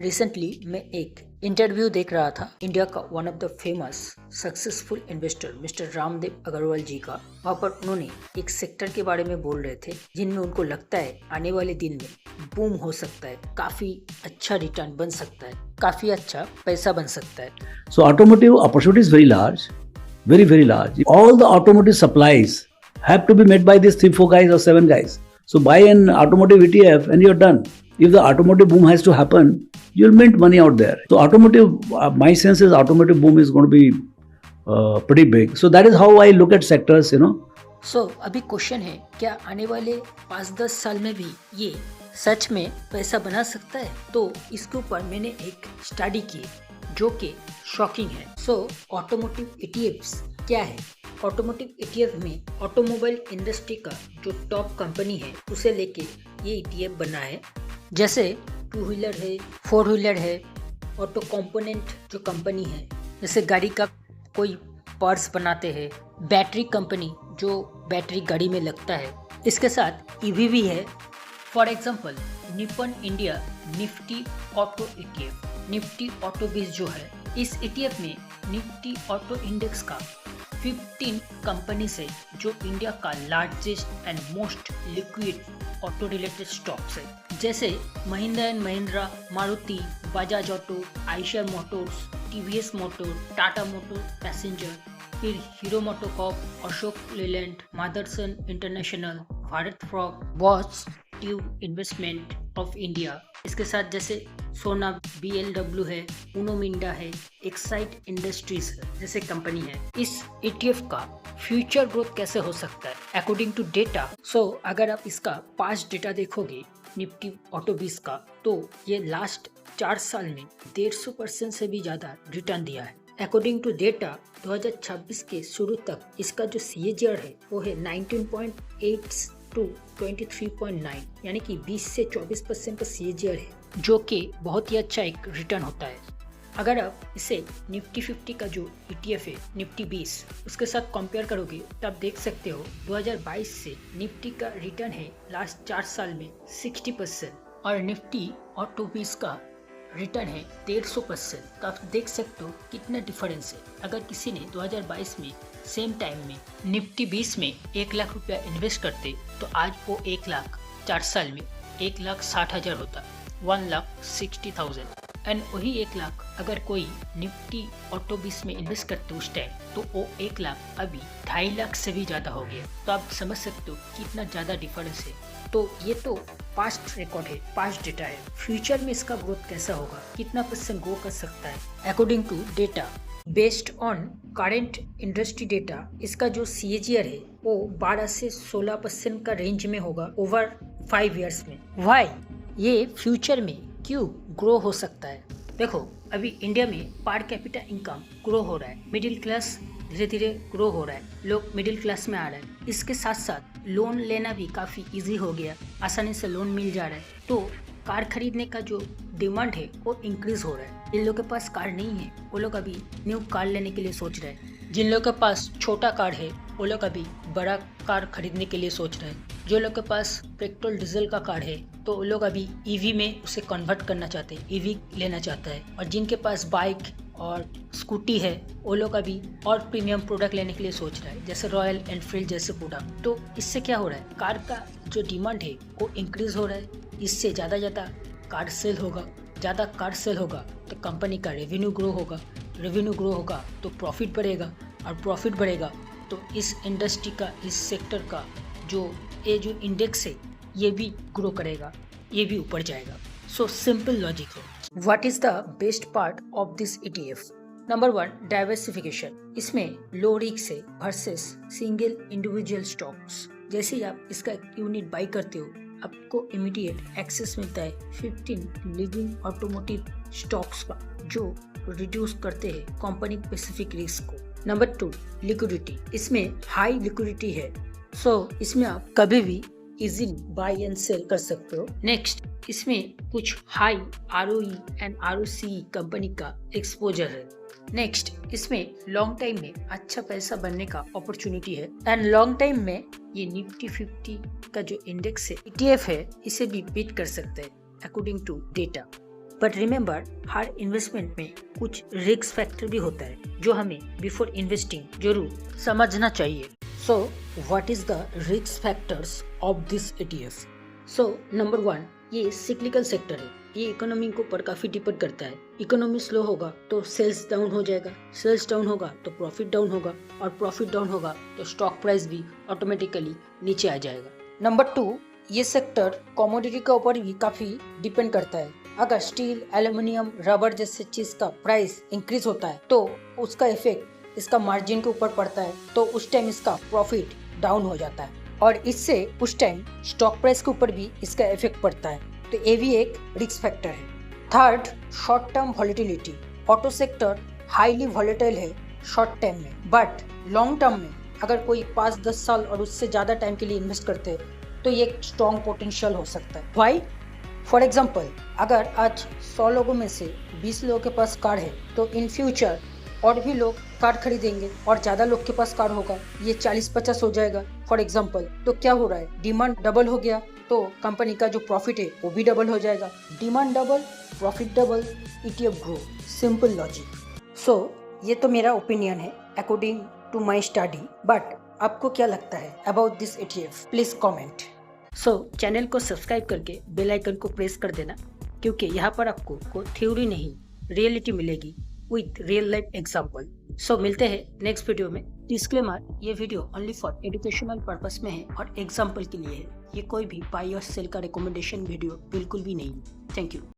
Recently मैं एक interview देख रहा था इंडिया का one of the famous successful investor mister Ramdev Agrawal ji का। वहाँ पर उन्होंने एक सेक्टर के बारे में बोल रहे थे जिनमें उनको लगता है आने वाले दिन में बूम हो सकता है, काफी अच्छा रिटर्न बन सकता है, काफी अच्छा पैसा बन सकता है। So automotive opportunity is very large, very, very large. All the automotive supplies have to be made by these 3, 4 guys or 7 guys. So buy an automotive ETF and you're done. If the automotive boom has to happen, you'll mint money out there. So automotive, my sense is automotive boom is going to be pretty big. So that is how I look at sectors, सो अभी question है, क्या आने वाले 5-10 साल में भी ये सच में पैसा बना सकता है? तो इसके ऊपर मैंने एक स्टडी की जो कि शॉकिंग है। सो ऑटोमोटिव ईटीएफ्स क्या है? ऑटोमोटिव ईटीएफ में ऑटोमोबाइल इंडस्ट्री का जो टॉप कंपनी है उसे लेके ये ईटीएफ बना है। जैसे 2 व्हीलर है, 4 व्हीलर है, ऑटो कंपोनेंट जो कंपनी है, जैसे गाड़ी का कोई पार्ट्स बनाते हैं, बैटरी कंपनी जो बैटरी गाड़ी में लगता है, इसके साथ ईवी भी है। For example Nippon India Nifty auto ETF, Nifty auto बीस जो है, इस ईटीएफ में निफ्टी ऑटो इंडेक्स का 15 कंपनी से जो इंडिया का largest and most liquid auto related stocks है, जैसे Mahindra and Mahindra, Maruti, Bajaj auto, Eicher Motors, TVS Motor, Tata Motor passenger, फिर Hero MotoCorp, Ashok Leyland, Motherson International, Bharat Forge, Bosch tube investment of India, इसके साथ जैसे सोना, BLW है, उनो मिंडा है, एक्साइट इंडस्ट्रीज जैसे कंपनी है। इस ETF का फ्यूचर ग्रोथ कैसे हो सकता है अकॉर्डिंग टू डेटा? सो अगर आप इसका पास्ट डेटा देखोगे निफ्टी ऑटो बीस का, तो ये लास्ट 4 साल में 150% से भी ज्यादा रिटर्न दिया है। अकॉर्डिंग टू डेटा 2026 के शुरू तक इसका जो CAGR है वो है 19.8 टू 23.9, यानी कि 20 से 24% का CAGR है, जो कि बहुत ही अच्छा एक रिटर्न होता है। अगर आप इसे निफ्टी 50 का जो ETF है निफ्टी 20, उसके साथ कंपेयर करोगे तो आप देख सकते हो 2022 से निफ्टी का रिटर्न है लास्ट 4 साल में 60% और निफ्टी ऑटो 20 का रिटर्न है 150%। तो आप देख सकते हो कितना डिफरेंस है। अगर किसी ने 2022 में सेम टाइम में निफ्टी 20 में 1 लाख रुपया इन्वेस्ट करते तो आज वो 1 लाख 4 साल में 1,60,000 होता, 1,60,000। एंड वही 1 लाख अगर कोई निफ्टी ऑटो 20 में इन्वेस्ट करते उस टाइम तो वो 1 लाख अभी 2.5 लाख से भी ज़्यादा हो गया। तो आप समझ सकते हो कितना ज़्यादा डिफरेंस है। तो ये तो पास्ट रिकॉर्ड है, पास्ट डेटा है। फ्यूचर में इसका ग्रोथ कैसा होगा, कितना % ग्रो कर सकता है according to data based on current industry data, इसका जो CAGR है वो 12 से 16% का रेंज में होगा ओवर 5 इयर्स में। वाई ये फ्यूचर में क्यों ग्रो हो सकता है? देखो अभी इंडिया में पर कैपिटा इनकम ग्रो हो रहा है, मिडिल क्लास धीरे धीरे ग्रो हो रहा है, लोग मिडिल क्लास में आ रहे हैं। इसके साथ साथ लोन लेना भी काफ़ी इजी हो गया, आसानी से लोन मिल जा रहा है। तो कार खरीदने का जो डिमांड है वो इंक्रीज हो रहा है। जिन लोगों के पास कार नहीं है वो लोग अभी न्यू कार लेने के लिए सोच रहे हैं। जिन लोगों के पास छोटा कार है वो लोग अभी बड़ा कार खरीदने के लिए सोच रहे हैं। जो लोग के पास पेट्रोल डीजल का कार है तो वो लोग अभी EV में उसे कन्वर्ट करना चाहते हैं, EV लेना चाहता है। और जिनके पास बाइक और स्कूटी है वो लोग अभी और प्रीमियम प्रोडक्ट लेने के लिए सोच रहे हैं, जैसे रॉयल एनफील्ड जैसे प्रोडक्ट। तो इससे क्या हो रहा है, कार का जो डिमांड है वो इंक्रीज हो रहा है। इससे ज़्यादा कार सेल होगा, ज़्यादा कार सेल होगा तो कंपनी का रेवेन्यू ग्रो होगा, रेवेन्यू ग्रो होगा तो प्रॉफिट बढ़ेगा, और प्रॉफिट बढ़ेगा तो इस इंडस्ट्री का, इस सेक्टर का जो इंडेक्स है ये भी ग्रो करेगा, ये भी ऊपर जाएगा। सो सिंपल लॉजिक है। What is the best part of this ETF? Number 1, diversification. इसमें लो रिस्क है वर्सेस सिंगल इंडिविजुअल स्टॉक्स। जैसे ही आप इसका यूनिट बाई करते हो आपको इमीडिएट एक्सेस मिलता है 15 लीडिंग ऑटोमोटिव स्टॉक्स का, जो रिड्यूस करते हैं कंपनी स्पेसिफिक रिस्क को। Number 2, liquidity. इसमें हाई लिक्विडिटी है, सो इसमें आप कभी भी इजीली बाय एंड सेल कर सकते हो। नेक्स्ट, इसमें कुछ high ROE and ROCE company का एक्सपोजर है। नेक्स्ट, इसमें लॉन्ग टाइम में अच्छा पैसा बनने का अपॉर्चुनिटी है, एंड लॉन्ग टाइम में ये निफ्टी 50 का जो इंडेक्स है ETF है इसे भी बीट कर सकते हैं according to data. But remember हर इन्वेस्टमेंट में कुछ रिस्क फैक्टर भी होता है जो हमें बिफोर इन्वेस्टिंग जरूर समझना चाहिए। So what is the risk factors of this ETF? So number 1, ये सिक्लिकल सेक्टर है। ये इकोनॉमी के ऊपर काफी डिपेंड करता है। इकोनॉमी स्लो होगा तो सेल्स डाउन हो जाएगा, सेल्स डाउन होगा तो प्रॉफिट डाउन होगा, और प्रॉफिट डाउन होगा तो स्टॉक प्राइस भी ऑटोमेटिकली नीचे आ जाएगा। नंबर 2, ये सेक्टर कमोडिटी के ऊपर भी काफी डिपेंड करता है। अगर स्टील, एल्यूमिनियम, रबर जैसे चीज का प्राइस इंक्रीज होता है तो उसका इफेक्ट इसका मार्जिन के ऊपर पड़ता है, तो उस टाइम इसका प्रॉफिट डाउन हो जाता है और इससे उस टाइम स्टॉक प्राइस के ऊपर भी इसका इफेक्ट पड़ता है। तो ये भी एक रिस्क फैक्टर है। Third, short term volatility. Auto sector highly volatile है शॉर्ट टाइम में, बट लॉन्ग टर्म में अगर कोई 5-10 साल और उससे ज़्यादा टाइम के लिए इन्वेस्ट करते हैं तो ये एक स्ट्रॉन्ग पोटेंशियल हो सकता है। वाई? फॉर एग्जाम्पल, अगर आज 100 लोगों में से 20 लोगों के पास कार है तो इन फ्यूचर और भी लोग कार खरीदेंगे और ज़्यादा लोग के पास कार होगा, ये 40-50 हो जाएगा फॉर एग्जाम्पल। तो क्या हो रहा है, डिमांड डबल हो गया तो कंपनी का जो प्रॉफिट है वो भी डबल हो जाएगा। Demand double, profit double, ETF grow. Simple logic. So ये तो मेरा ओपिनियन है according to my study, but आपको क्या लगता है about this ETF? Please comment. So channel को सब्सक्राइब करके बेल आइकन को प्रेस कर देना, क्योंकि यहाँ पर आपको कोई थ्योरी नहीं रियलिटी मिलेगी विथ रियल लाइफ एग्जाम्पल। सो मिलते हैं नेक्स्ट वीडियो में। डिस्क्लेमर, ये video only for educational purpose में है और एग्जाम्पल के लिए है। ये कोई भी बाय और सेल का रिकमेंडेशन वीडियो बिल्कुल भी नहीं। Thank you.